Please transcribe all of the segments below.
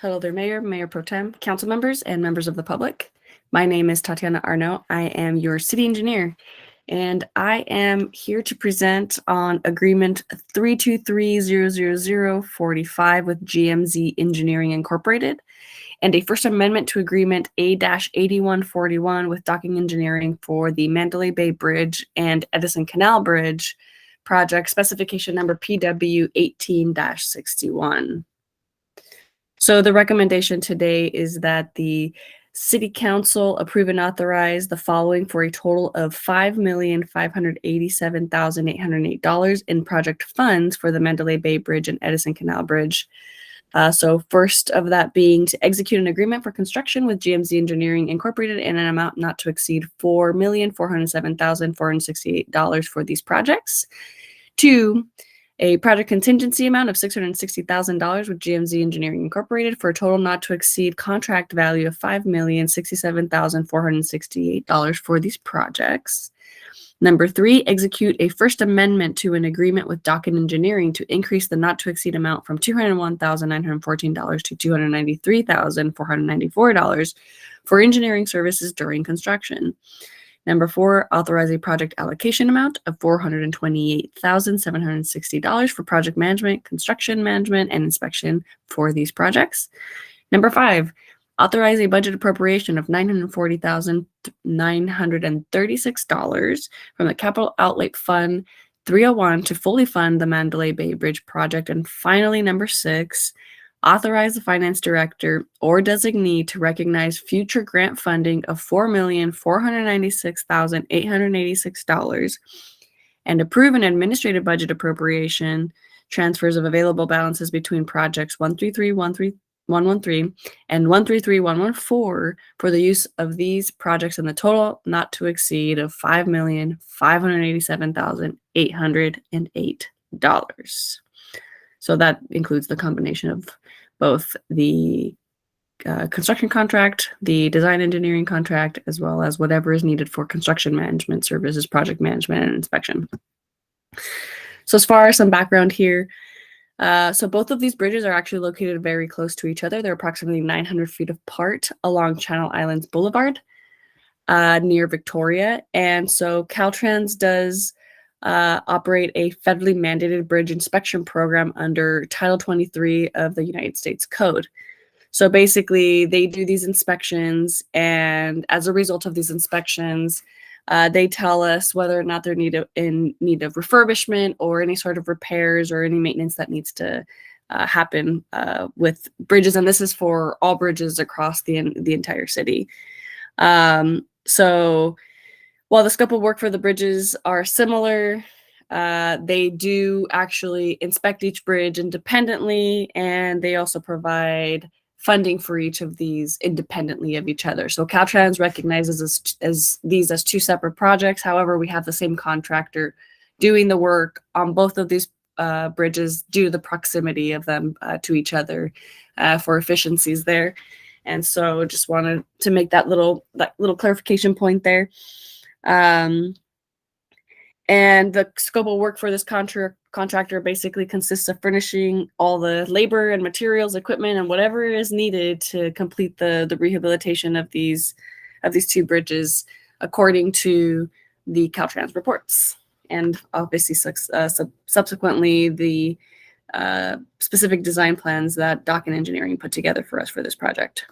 Hello there, Mayor, Mayor Pro Tem, council members, and members of the public. My name is Tatiana Arnaud. I am your city engineer, and I am here to present on Agreement 323-00045 with GMZ Engineering Incorporated, and a First Amendment to Agreement A-8141 with Docking Engineering for the Mandalay Bay Bridge and Edison Canal Bridge project, specification number PW 18-61. So the recommendation today is that the City Council approve and authorize the following for a total of $5,587,808 in project funds for the Mandalay Bay Bridge and Edison Canal Bridge. So first of that being to execute an agreement for construction with GMZ Engineering Incorporated in an amount not to exceed $4,407,468 for these projects. 2, a project contingency amount of $660,000 with GMZ Engineering Incorporated for a total not to exceed contract value of $5,067,468 for these projects. Number 3, execute a First Amendment to an agreement with Docking Engineering to increase the not to exceed amount from $201,914 to $293,494 for engineering services during construction. Number 4, authorize a project allocation amount of $428,760 for project management, construction management, and inspection for these projects. Number 5, authorize a budget appropriation of $940,936 from the Capital Outlay Fund 301 to fully fund the Mandalay Bay Bridge project. And finally, number 6, authorize the finance director or designee to recognize future grant funding of $4,496,886 and approve an administrative budget appropriation transfers of available balances between projects 133-113 and 133-114 for the use of these projects in the total not to exceed of $5,587,808. So that includes the combination of both the construction contract, the design engineering contract, as well as whatever is needed for construction management services, project management, and inspection. So as far as some background here, so both of these bridges are actually located very close to each other. They're approximately 900 feet apart along Channel Islands Boulevard near Victoria. And so Caltrans does operate a federally mandated bridge inspection program under Title 23 of the United States Code. So basically, they do these inspections, and as a result of these inspections, they tell us whether or not they're in need of refurbishment or any sort of repairs or any maintenance that needs to happen with bridges. And this is for all bridges across the entire city. So while the scope of work for the bridges are similar, they do actually inspect each bridge independently, and they also provide funding for each of these independently of each other. So Caltrans recognizes these as two separate projects. However, we have the same contractor doing the work on both of these bridges due to the proximity of them to each other for efficiencies there. And so just wanted to make that little clarification point there. And the scope of work for this contractor basically consists of furnishing all the labor and materials, equipment, and whatever is needed to complete the rehabilitation of these two bridges according to the Caltrans reports. And obviously subsequently the specific design plans that Docking Engineering put together for us for this project.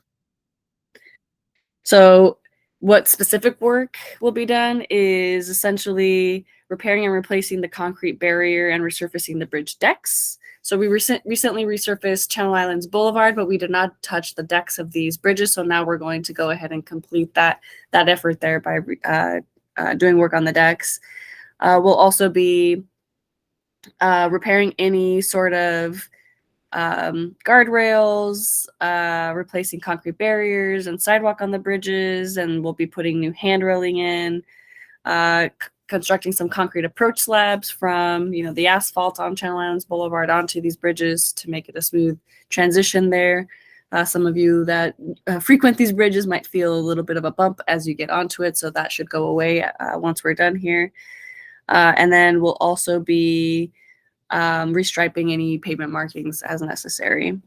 So what specific work will be done is essentially repairing and replacing the concrete barrier and resurfacing the bridge decks. So we recently resurfaced Channel Islands Boulevard, but we did not touch the decks of these bridges. So now we're going to go ahead and complete that effort there by doing work on the decks. We'll also be repairing any sort of guardrails, replacing concrete barriers and sidewalk on the bridges, and we'll be putting new hand railing in, constructing some concrete approach slabs from the asphalt on Channel Islands Boulevard onto these bridges to make it a smooth transition there. Some of you that frequent these bridges might feel a little bit of a bump as you get onto it, so that should go away once we're done here. And then we'll also be restriping any pavement markings as necessary.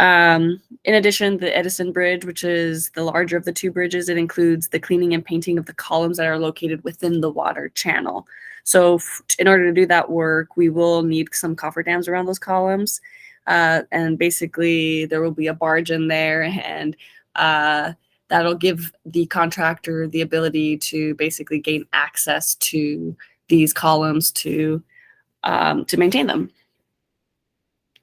In addition, the Edison Bridge, which is the larger of the two bridges, it includes the cleaning and painting of the columns that are located within the water channel. So in order to do that work, we will need some cofferdams around those columns. And basically there will be a barge in there, and that'll give the contractor the ability to basically gain access to these columns to maintain them.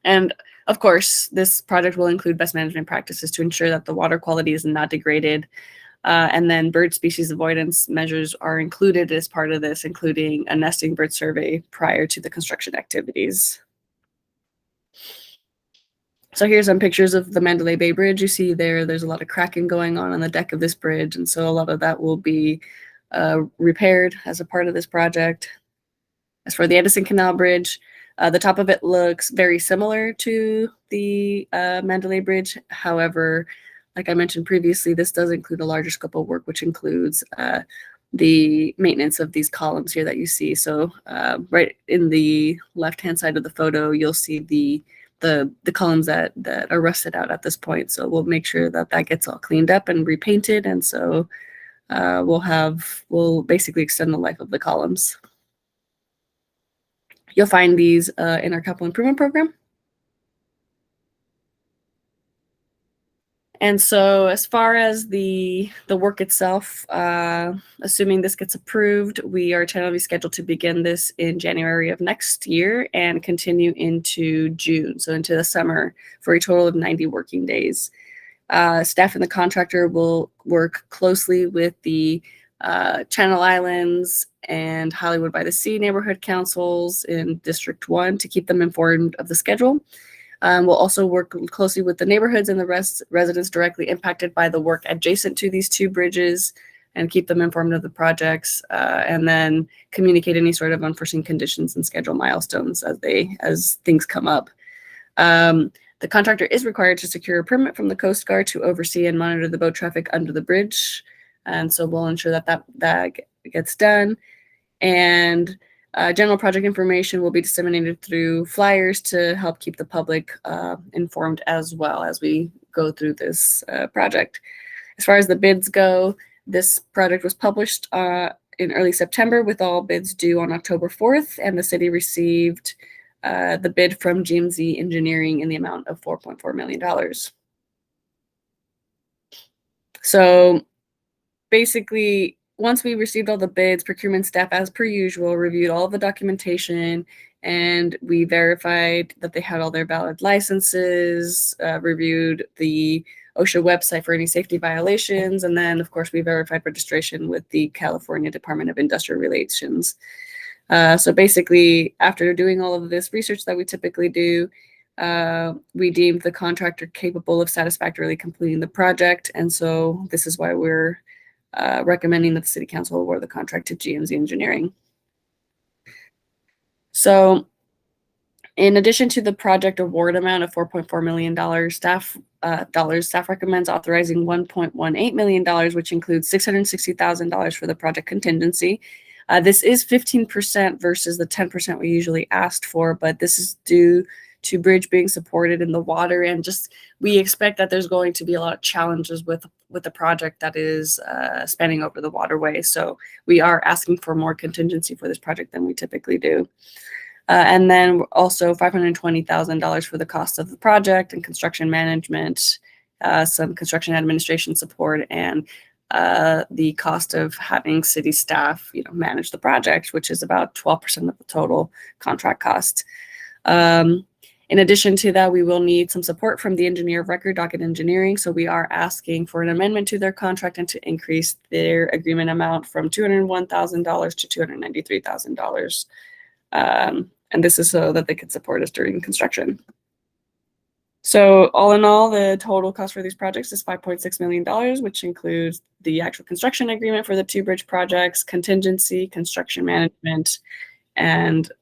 And of course, this project will include best management practices to ensure that the water quality is not degraded. And then bird species avoidance measures are included as part of this, including a nesting bird survey prior to the construction activities. So here's some pictures of the Mandalay Bay Bridge. You see there's a lot of cracking going on the deck of this bridge. And so a lot of that will be repaired as a part of this project. As for the Edison Canal Bridge, the top of it looks very similar to the Mandalay Bridge. However, like I mentioned previously, this does include a larger scope of work, which includes the maintenance of these columns here that you see. So right in the left-hand side of the photo, you'll see the columns that are rusted out at this point. So we'll make sure that that gets all cleaned up and repainted. And so we'll basically extend the life of the columns. You'll find these in our capital improvement program. And so as far as the work itself, assuming this gets approved, we are tentatively scheduled to begin this in January of next year and continue into June, so into the summer, for a total of 90 working days. Staff and the contractor will work closely with the Channel Islands and Hollywood by the Sea neighborhood councils in District 1 to keep them informed of the schedule. We'll also work closely with the neighborhoods and the residents directly impacted by the work adjacent to these two bridges and keep them informed of the projects, and then communicate any sort of unforeseen conditions and schedule milestones as things come up. The contractor is required to secure a permit from the Coast Guard to oversee and monitor the boat traffic under the bridge. And so we'll ensure that gets done. And general project information will be disseminated through flyers to help keep the public informed as well as we go through this project. As far as the bids go, this project was published in early September with all bids due on October 4th, and the city received the bid from GMZ Engineering in the amount of $4.4 million. So basically, once we received all the bids, procurement staff, as per usual, reviewed all of the documentation, and we verified that they had all their valid licenses, reviewed the OSHA website for any safety violations, and then, of course, we verified registration with the California Department of Industrial Relations. So basically, after doing all of this research that we typically do, we deemed the contractor capable of satisfactorily completing the project, and so this is why we're recommending that the City Council award the contract to GMZ Engineering. So in addition to the project award amount of $4.4 million, staff recommends authorizing $1.18 million, which includes $660,000 for the project contingency. This is 15% versus the 10% we usually asked for, but this is due to bridge being supported in the water, and just we expect that there's going to be a lot of challenges with the project that is spanning over the waterway. So we are asking for more contingency for this project than we typically do. And then also $520,000 for the cost of the project and construction management, some construction administration support, and the cost of having city staff, manage the project, which is about 12% of the total contract cost. In addition to that, we will need some support from the engineer of record, Docket Engineering. So we are asking for an amendment to their contract and to increase their agreement amount from $201,000 to $293,000. And this is so that they could support us during construction. So all in all, the total cost for these projects is $5.6 million, which includes the actual construction agreement for the two bridge projects, contingency, construction management, and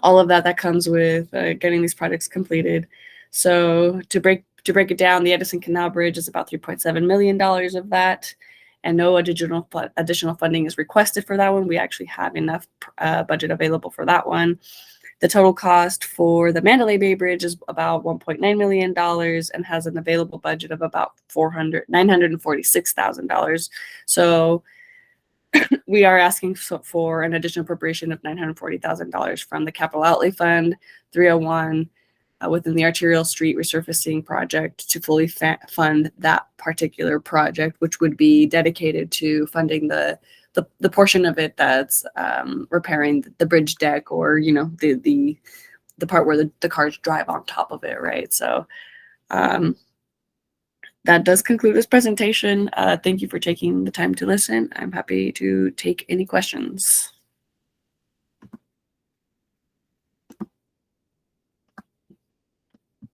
all of that comes with getting these projects completed. So to break it down, the Edison Canal Bridge is about $3.7 million of that, and no additional funding is requested for that one. We actually have enough budget available for that one. The total cost for the Mandalay Bay Bridge is about $1.9 million and has an available budget of about $946,000. So we are asking for an additional appropriation of $940,000 from the Capital Outlay Fund 301 within the arterial street resurfacing project to fully fund that particular project, which would be dedicated to funding the portion of it that's repairing the bridge deck, or the part where the cars drive on top of it, right? So that does conclude this presentation. Thank you for taking the time to listen. I'm happy to take any questions.